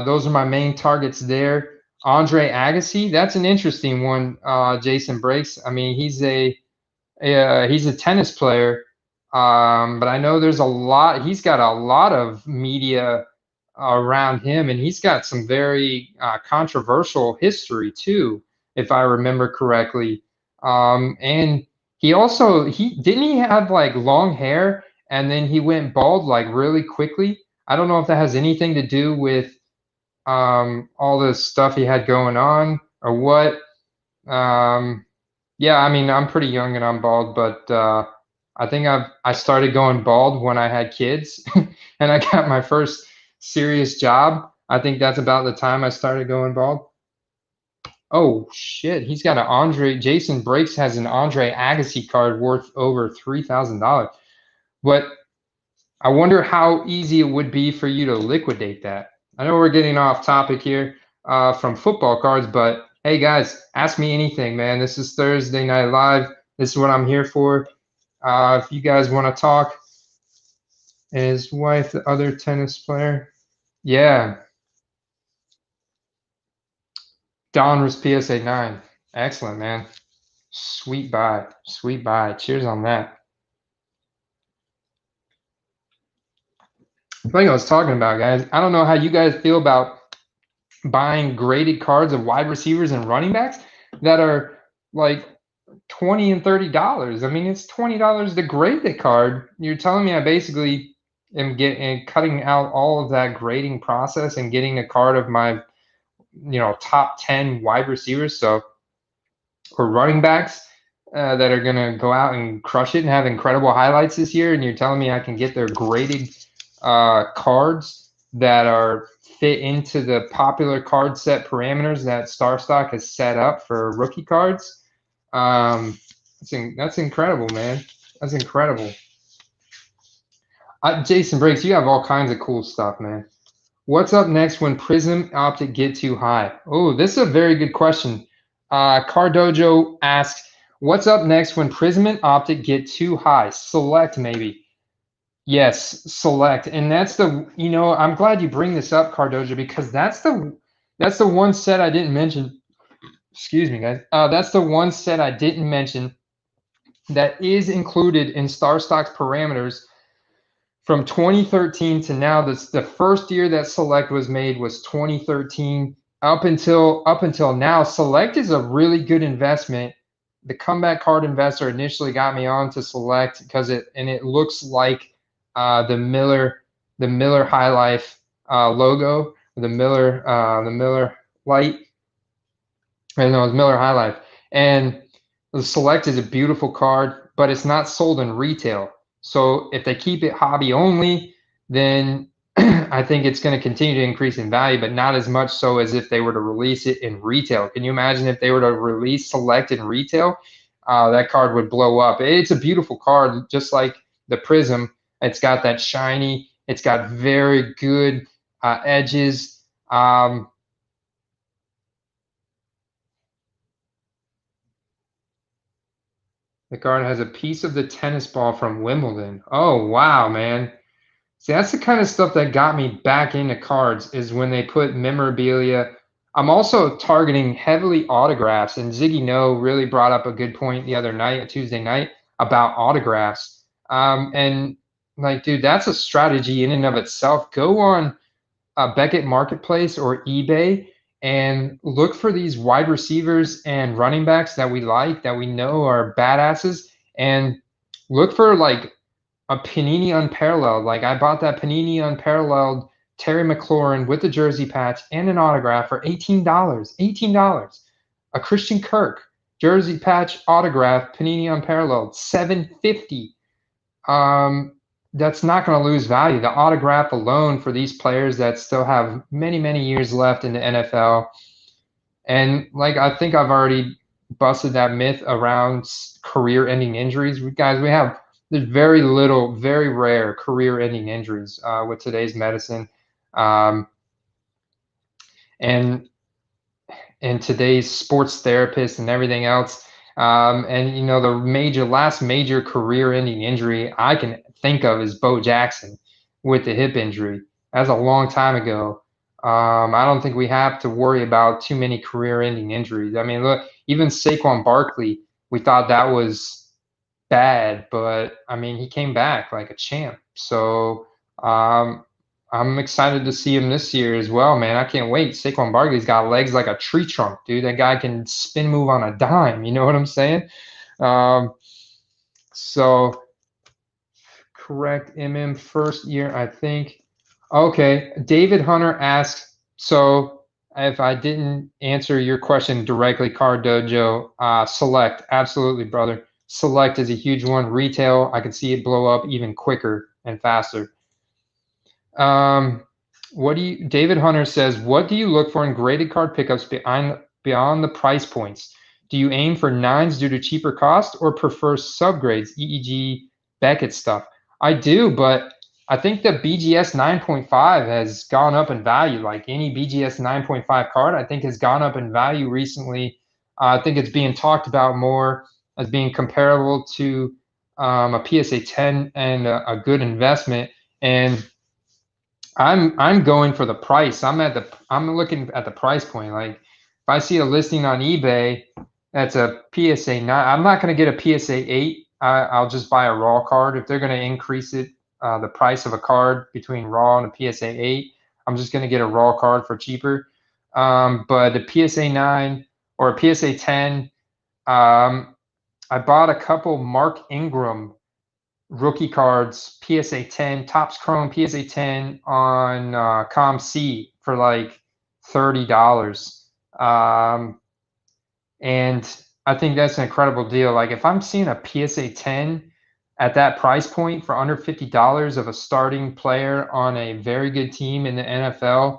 Those are my main targets there. Andre Agassi, that's an interesting one. Jason Breaks. I mean, he's a tennis player, but I know there's a lot. He's got a lot of media around him, and he's got some very controversial history too, if I remember correctly. And he didn't he have like long hair, and then he went bald like really quickly. I don't know if that has anything to do with all the stuff he had going on or what. Yeah, I mean, I'm pretty young and I'm bald, but I think I started going bald when I had kids and I got my first serious job. I think that's about the time I started going bald. Oh shit, he's got an Jason Breaks has an Andre Agassi card worth over $3,000. But I wonder how easy it would be for you to liquidate that. I know we're getting off topic here from football cards, but hey guys, ask me anything, man. This is Thursday Night Live. This is what I'm here for. If you guys want to talk, and his wife, the other tennis player, yeah, Donruss PSA 9. Excellent, man. Sweet buy. Sweet buy. Cheers on that. Like I was talking about, guys, I don't know how you guys feel about buying graded cards of wide receivers and running backs that are like $20 and $30. I mean, it's $20 to grade the card. You're telling me I basically am cutting out all of that grading process and getting a card of my, top 10 wide receivers. So, or running backs that are going to go out and crush it and have incredible highlights this year. And you're telling me I can get their graded cards that are fit into the popular card set parameters that StarStock has set up for rookie cards. That's incredible, man. That's incredible. Jason Breaks, you have all kinds of cool stuff, man. What's up next when Prism Optic get too high? Oh, this is a very good question. Cardojo asks, what's up next when Prism and Optic get too high? Select, maybe. Yes, select. And that's I'm glad you bring this up, Cardojo, because that's the one set I didn't mention. Excuse me, guys. That's the one set I didn't mention that is included in StarStock's parameters from 2013 to now. That's the first year that Select was made was 2013. Up until now, Select is a really good investment. The Comeback Card Investor initially got me on to Select because it looks like the Miller High Life logo, the Miller Light. I know it's Miller High Life, and the Select is a beautiful card, but it's not sold in retail. So if they keep it hobby only, then I think it's going to continue to increase in value, but not as much so as if they were to release it in retail. Can you imagine if they were to release Select in retail? That card would blow up. It's a beautiful card, just like the Prism. It's got that shiny. It's got very good edges. The card has a piece of the tennis ball from Wimbledon. Oh, wow, man. See, that's the kind of stuff that got me back into cards is when they put memorabilia. I'm also targeting heavily autographs, and Ziggy No really brought up a good point the other night, a Tuesday night, about autographs. And like, dude, that's a strategy in and of itself. Go on Beckett Marketplace or eBay and look for these wide receivers and running backs that we like, that we know are badasses, and look for like a Panini Unparalleled. Like I bought that Panini Unparalleled Terry McLaurin with the jersey patch and an autograph for $18. $18. A Christian Kirk jersey patch autograph Panini Unparalleled $750. That's not going to lose value. The autograph alone for these players that still have many, many years left in the NFL. And like I think I've already busted that myth around career-ending injuries. There's very little, very rare career-ending injuries with today's medicine. And today's sports therapist and everything else. And the last major career-ending injury I can think of is Bo Jackson with the hip injury. That's a long time ago. I don't think we have to worry about too many career-ending injuries. I mean, look, even Saquon Barkley, we thought that was bad, but I mean, he came back like a champ. So I'm excited to see him this year as well, man. I can't wait. Saquon Barkley's got legs like a tree trunk, dude. That guy can spin move on a dime. You know what I'm saying? Um, so correct first year, I think. Okay, David Hunter asks, so if I didn't answer your question directly, Card Dojo, Select, absolutely, brother. Select is a huge one. Retail, I could see it blow up even quicker and faster. David Hunter says, what do you look for in graded card pickups beyond the price points? Do you aim for nines due to cheaper cost or prefer subgrades, e.g. Beckett stuff? I do, but I think the BGS 9.5 has gone up in value. Like any BGS 9.5 card, I think has gone up in value recently. I think it's being talked about more as being comparable to a PSA 10 and a good investment. And I'm going for the price. I'm looking at the price point. Like if I see a listing on eBay that's a PSA 9, I'm not going to get a PSA 8. I'll just buy a raw card. If they're going to increase it, the price of a card between raw and a PSA 8, I'm just going to get a raw card for cheaper. But a PSA 9 or a PSA 10, I bought a couple Mark Ingram rookie cards, PSA 10, Topps Chrome PSA 10 on ComC for like $30. And I think that's an incredible deal. Like if I'm seeing a PSA 10 at that price point for under $50 of a starting player on a very good team in the NFL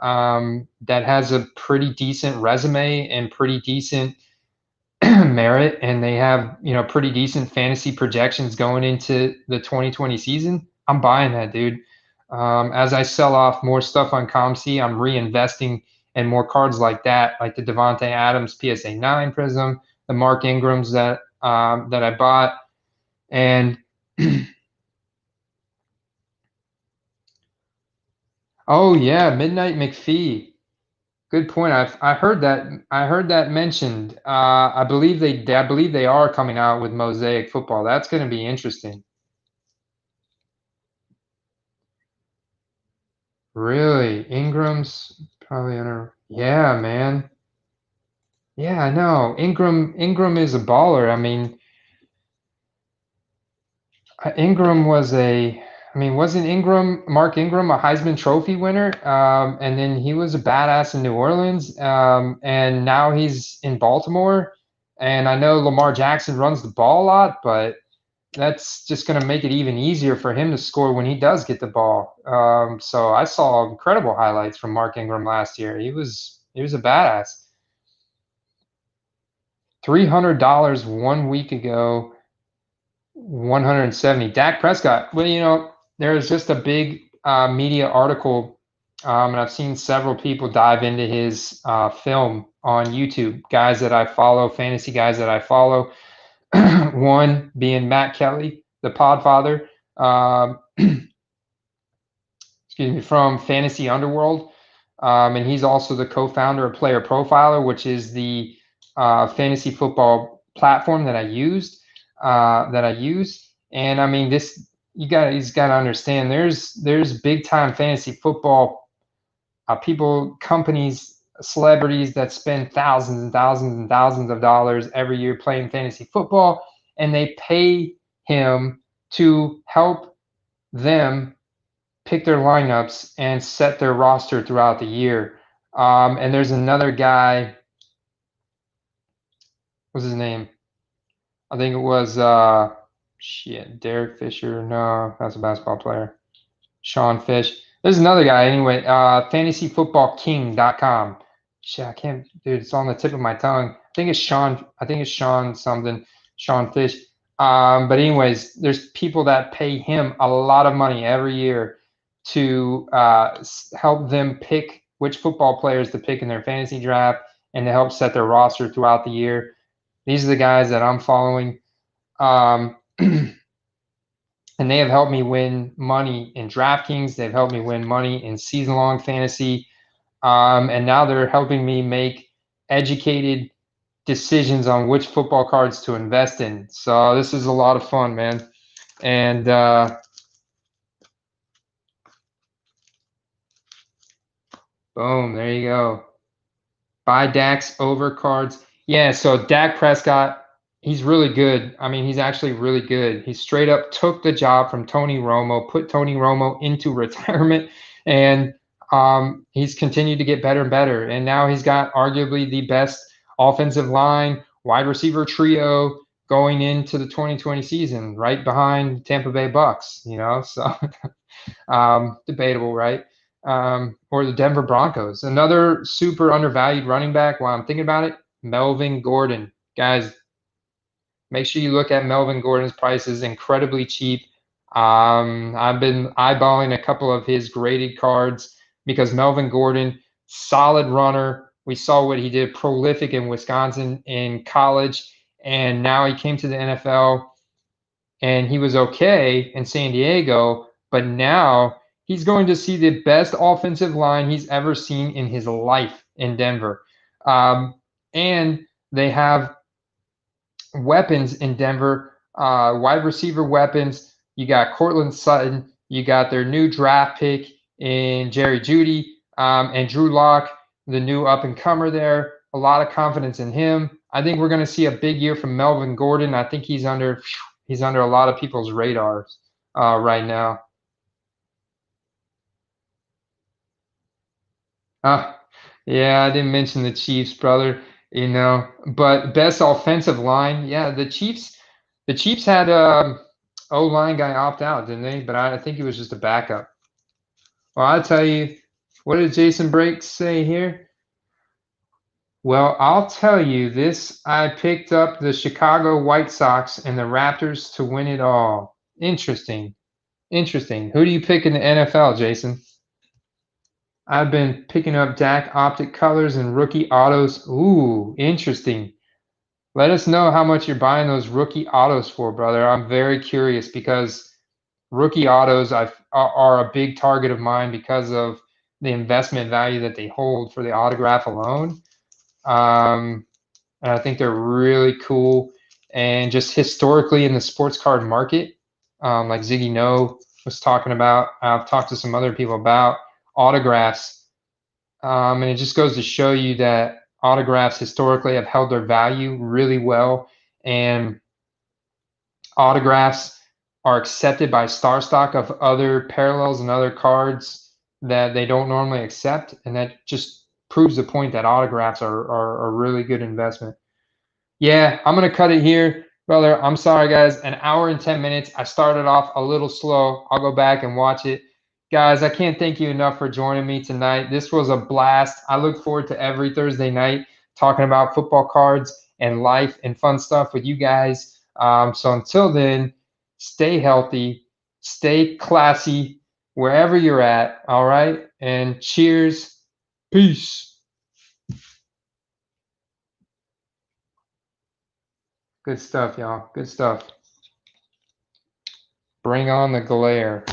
that has a pretty decent resume and pretty decent merit, and they have pretty decent fantasy projections going into the 2020 season, I'm buying that, dude. As I sell off more stuff on ComC, I'm reinvesting in more cards like that, like the Devontae Adams PSA 9 Prism, the Mark Ingrams that I bought, and oh yeah, Midnight McPhee. Good point. I heard that. I heard that mentioned. I believe they are coming out with Mosaic Football. That's going to be interesting. Really, Ingram's probably under. Yeah, man. Yeah, I know. Ingram is a baller. I mean, Ingram was a. I mean, wasn't Mark Ingram a Heisman Trophy winner? And then he was a badass in New Orleans. And now he's in Baltimore. And I know Lamar Jackson runs the ball a lot, but that's just going to make it even easier for him to score when he does get the ball. So I saw incredible highlights from Mark Ingram last year. He was a badass. $300 one week ago, 170. Dak Prescott. Well, there was just a big media article, and I've seen several people dive into his film on YouTube. Guys that I follow, fantasy guys that I follow. One being Matt Kelly, the Podfather, excuse me, from Fantasy Underworld, and he's also the co-founder of Player Profiler, which is the fantasy football platform that I used. And I mean, he's got to understand. There's big time fantasy football people, companies, celebrities that spend thousands and thousands and thousands of dollars every year playing fantasy football, and they pay him to help them pick their lineups and set their roster throughout the year. And there's another guy, what's his name? I think it was Derek Fisher. No, that's a basketball player. Sean Fish. There's another guy anyway, fantasyfootballking.com. Shit, I can't, dude, it's on the tip of my tongue. I think it's Sean something, Sean Fish. But anyways, there's people that pay him a lot of money every year to help them pick which football players to pick in their fantasy draft and to help set their roster throughout the year. These are the guys that I'm following. And they have helped me win money in DraftKings. They've helped me win money in season-long fantasy. And now they're helping me make educated decisions on which football cards to invest in. So this is a lot of fun, man. And boom, there you go. Buy Dak's over cards. Yeah, so Dak Prescott, he's really good. I mean, he's actually really good. He straight up took the job from Tony Romo, put Tony Romo into retirement, and he's continued to get better and better. And now he's got arguably the best offensive line, wide receiver trio going into the 2020 season, right behind Tampa Bay Bucks, you know, so debatable, right? Or the Denver Broncos. Another super undervalued running back, while I'm thinking about it, Melvin Gordon. Guys, make sure you look at Melvin Gordon's prices, incredibly cheap. I've been eyeballing a couple of his graded cards because Melvin Gordon, solid runner. We saw what he did, prolific in Wisconsin in college, and now he came to the NFL and he was okay in San Diego, but now he's going to see the best offensive line he's ever seen in his life in Denver. And they have weapons in Denver, wide receiver weapons. You got Cortland Sutton. You got their new draft pick in Jerry Jeudy, and Drew Lock, the new up-and-comer there. A lot of confidence in him. I think we're going to see a big year from Melvin Gordon. I think he's under a lot of people's radars right now. Yeah, I didn't mention the Chiefs, brother. You know, but best offensive line, yeah, the Chiefs had O-line guy opt out, didn't they? But I think he was just a backup. Well, I'll tell you, what did Jason Breaks say here? Well, I'll tell you this. I picked up the Chicago White Sox and the Raptors to win it all. Interesting. Interesting. Who do you pick in the NFL, Jason? I've been picking up Dak Optic Colors and rookie autos. Ooh, interesting. Let us know how much you're buying those rookie autos for, brother. I'm very curious because rookie autos are a big target of mine because of the investment value that they hold for the autograph alone. And I think they're really cool. And just historically in the sports card market, like Ziggy No was talking about, I've talked to some other people about autographs. And it just goes to show you that autographs historically have held their value really well. And autographs are accepted by star stock of other parallels and other cards that they don't normally accept. And that just proves the point that autographs are a really good investment. Yeah, I'm going to cut it here, brother. I'm sorry, guys. An hour and 10 minutes. I started off a little slow. I'll go back and watch it. Guys, I can't thank you enough for joining me tonight. This was a blast. I look forward to every Thursday night talking about football cards and life and fun stuff with you guys. So until then, stay healthy, stay classy wherever you're at. All right. And cheers. Peace. Good stuff, y'all. Good stuff. Bring on the glare.